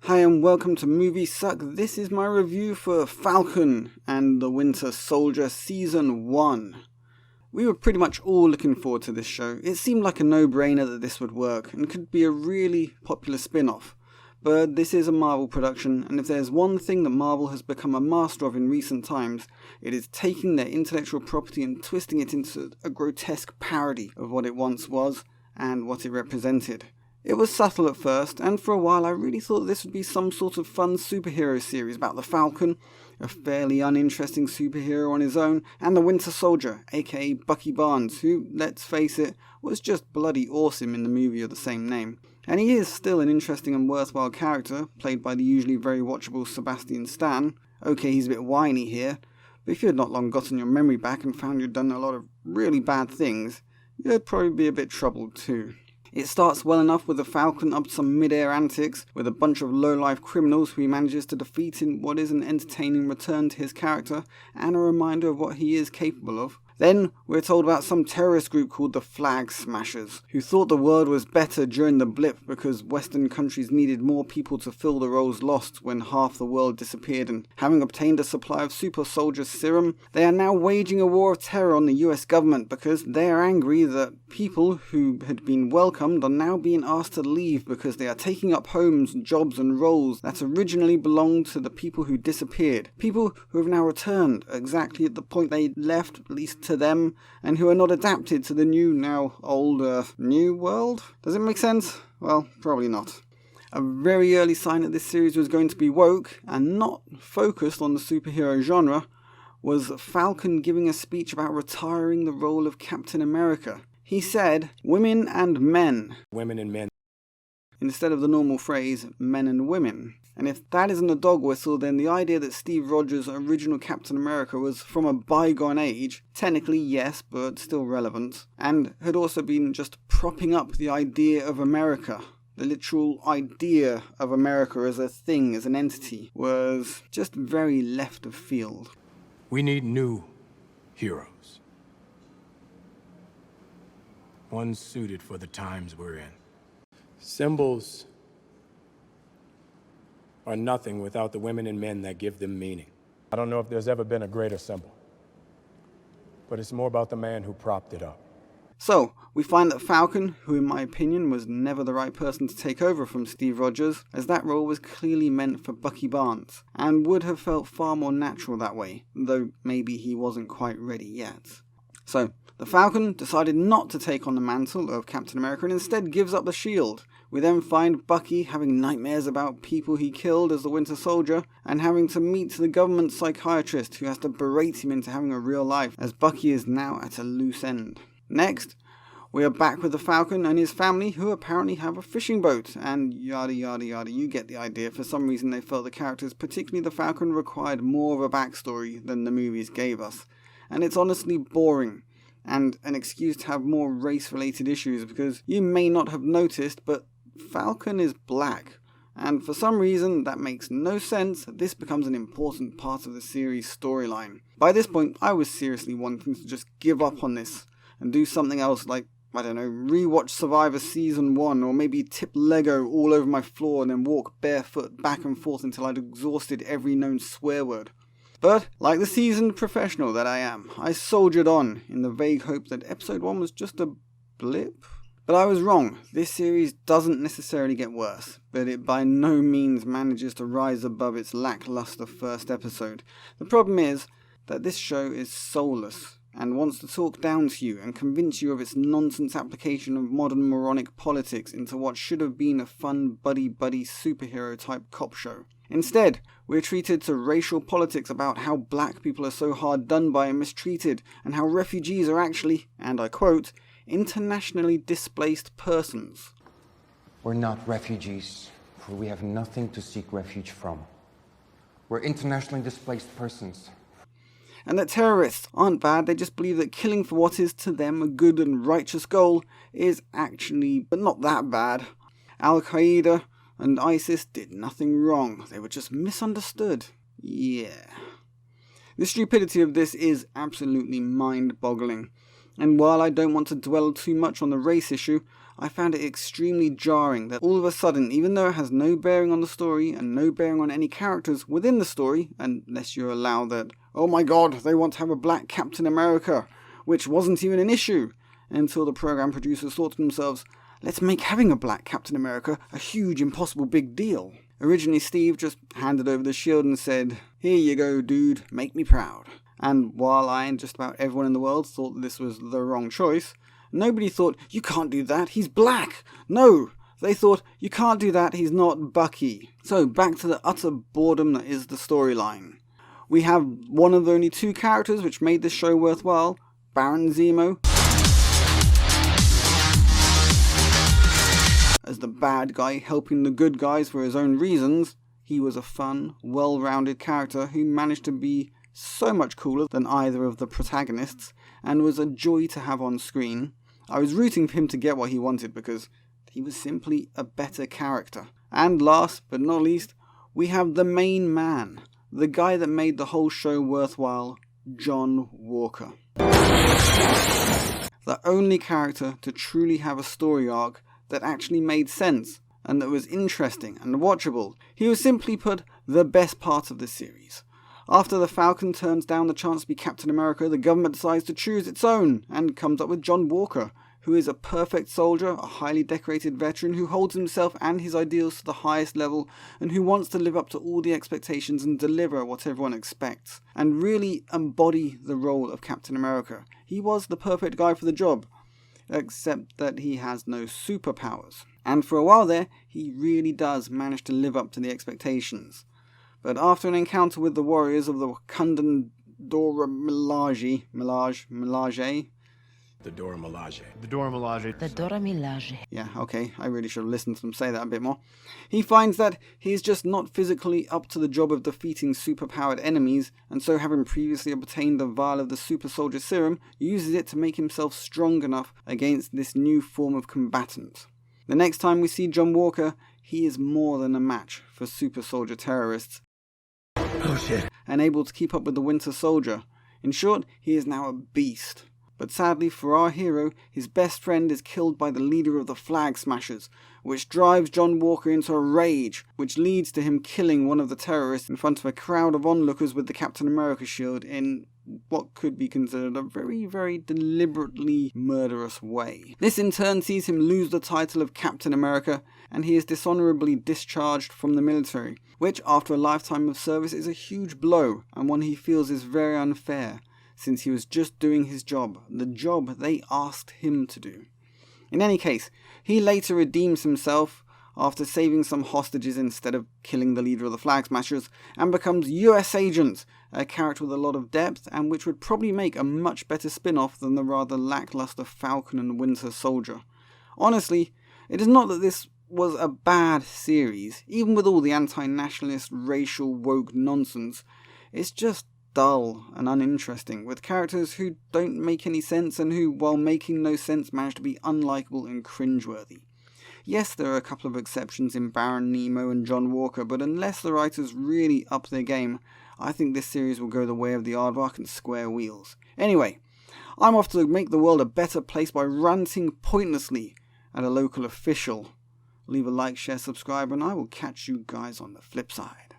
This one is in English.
Hi and welcome to Movie Suck. This is my review for Falcon and the Winter Soldier Season 1. We were pretty much all looking forward to this show. It seemed like a no-brainer that this would work and could be a really popular spin-off. But this is a Marvel production, and if there's one thing that Marvel has become a master of in recent times, it is taking their intellectual property and twisting it into a grotesque parody of what it once was and what it represented. It was subtle at first, and for a while I really thought this would be some sort of fun superhero series about the Falcon, a fairly uninteresting superhero on his own, and the Winter Soldier, aka Bucky Barnes, who, let's face it, was just bloody awesome in the movie of the same name. And he is still an interesting and worthwhile character, played by the usually very watchable Sebastian Stan. Okay, he's a bit whiny here, but if you had not long gotten your memory back and found you'd done a lot of really bad things, you'd probably be a bit troubled too. It starts well enough with the Falcon up to some mid-air antics with a bunch of low-life criminals who he manages to defeat in what is an entertaining return to his character and a reminder of what he is capable of. Then we're told about some terrorist group called the Flag Smashers, who thought the world was better during the blip because Western countries needed more people to fill the roles lost when half the world disappeared, and having obtained a supply of super soldier serum, they are now waging a war of terror on the US government because they are angry that people who had been welcomed are now being asked to leave because they are taking up homes, jobs and roles that originally belonged to the people who disappeared. People who have now returned exactly at the point they left, at least to them, and who are not adapted to the new, now old, new world? Does it make sense? Well, probably not. A very early sign that this series was going to be woke, and not focused on the superhero genre, was Falcon giving a speech about retiring the role of Captain America. He said, "Women and men." Women and men. Instead of the normal phrase, men and women. And if that isn't a dog whistle, then the idea that Steve Rogers' original Captain America was from a bygone age, technically yes, but still relevant, and had also been just propping up the idea of America, the literal idea of America as a thing, as an entity, was just very left of field. We need new heroes. One suited for the times we're in. Symbols are nothing without the women and men that give them meaning. I don't know if there's ever been a greater symbol, but it's more about the man who propped it up. So, we find that Falcon, who in my opinion was never the right person to take over from Steve Rogers, as that role was clearly meant for Bucky Barnes, and would have felt far more natural that way, though maybe he wasn't quite ready yet. So, the Falcon decided not to take on the mantle of Captain America and instead gives up the shield. We then find Bucky having nightmares about people he killed as the Winter Soldier and having to meet the government psychiatrist who has to berate him into having a real life as Bucky is now at a loose end. Next, we are back with the Falcon and his family who apparently have a fishing boat and yada yada yada, you get the idea. For some reason they felt the characters, particularly the Falcon, required more of a backstory than the movies gave us. And it's honestly boring and an excuse to have more race-related issues because you may not have noticed, but Falcon is black, and for some reason that makes no sense. This becomes an important part of the series' storyline. By this point, I was seriously wanting to just give up on this and do something else like, I don't know, rewatch Survivor Season 1, or maybe tip Lego all over my floor and then walk barefoot back and forth until I'd exhausted every known swear word. But, like the seasoned professional that I am, I soldiered on in the vague hope that Episode 1 was just a blip. But I was wrong. This series doesn't necessarily get worse, but it by no means manages to rise above its lackluster first episode. The problem is that this show is soulless and wants to talk down to you and convince you of its nonsense application of modern moronic politics into what should have been a fun buddy-buddy superhero-type cop show. Instead, we're treated to racial politics about how black people are so hard done by and mistreated, and how refugees are actually, and I quote, internationally displaced persons. We're not refugees, for we have nothing to seek refuge from. We're internationally displaced persons. And that terrorists aren't bad, they just believe that killing for what is to them a good and righteous goal is actually, but not that bad. Al-Qaeda and ISIS did nothing wrong, they were just misunderstood. Yeah. The stupidity of this is absolutely mind-boggling. And while I don't want to dwell too much on the race issue, I found it extremely jarring that all of a sudden, even though it has no bearing on the story and no bearing on any characters within the story, unless you allow that, oh my god, they want to have a black Captain America, which wasn't even an issue, until the program producers thought to themselves, let's make having a black Captain America a huge, impossible big deal. Originally, Steve just handed over the shield and said, here you go, dude, make me proud. And while I and just about everyone in the world thought that this was the wrong choice, nobody thought, you can't do that, he's black. No, they thought, you can't do that, he's not Bucky. So back to the utter boredom that is the storyline. We have one of the only two characters which made this show worthwhile, Baron Zemo, as the bad guy helping the good guys for his own reasons. He was a fun, well-rounded character who managed to be so much cooler than either of the protagonists and was a joy to have on screen. I was rooting for him to get what he wanted because he was simply a better character. And last but not least, we have the main man, the guy that made the whole show worthwhile, John Walker. The only character to truly have a story arc that actually made sense and that was interesting and watchable. He was simply put the best part of the series. After the Falcon turns down the chance to be Captain America, the government decides to choose its own and comes up with John Walker, who is a perfect soldier, a highly decorated veteran who holds himself and his ideals to the highest level and who wants to live up to all the expectations and deliver what everyone expects and really embody the role of Captain America. He was the perfect guy for the job, except that he has no superpowers. And for a while there, he really does manage to live up to the expectations. But after an encounter with the warriors of the Wakandan Dora Milaje, The Dora Milaje. The Dora Milaje. The Dora Milaje. Yeah, okay, I really should have listened to them say that a bit more. He finds that he's just not physically up to the job of defeating superpowered enemies, and so having previously obtained the vial of the super soldier serum, uses it to make himself strong enough against this new form of combatant. The next time we see John Walker, he is more than a match for super soldier terrorists. Oh shit. And able to keep up with the Winter Soldier. In short, he is now a beast. But sadly for our hero, his best friend is killed by the leader of the Flag Smashers, which drives John Walker into a rage, which leads to him killing one of the terrorists in front of a crowd of onlookers with the Captain America shield in what could be considered a very, very deliberately murderous way. This in turn sees him lose the title of Captain America, and he is dishonorably discharged from the military, which after a lifetime of service is a huge blow, and one he feels is very unfair, since he was just doing his job, the job they asked him to do. In any case, he later redeems himself after saving some hostages instead of killing the leader of the Flag Smashers, and becomes US Agent, a character with a lot of depth and which would probably make a much better spin-off than the rather lackluster Falcon and Winter Soldier. Honestly, it is not that this was a bad series, even with all the anti-nationalist, racial, woke nonsense. It's just dull and uninteresting, with characters who don't make any sense and who, while making no sense, manage to be unlikable and cringeworthy. Yes, there are a couple of exceptions in Baron Nemo and John Walker, but unless the writers really up their game, I think this series will go the way of the aardvark and square wheels. Anyway, I'm off to make the world a better place by ranting pointlessly at a local official. Leave a like, share, subscribe, and I will catch you guys on the flip side.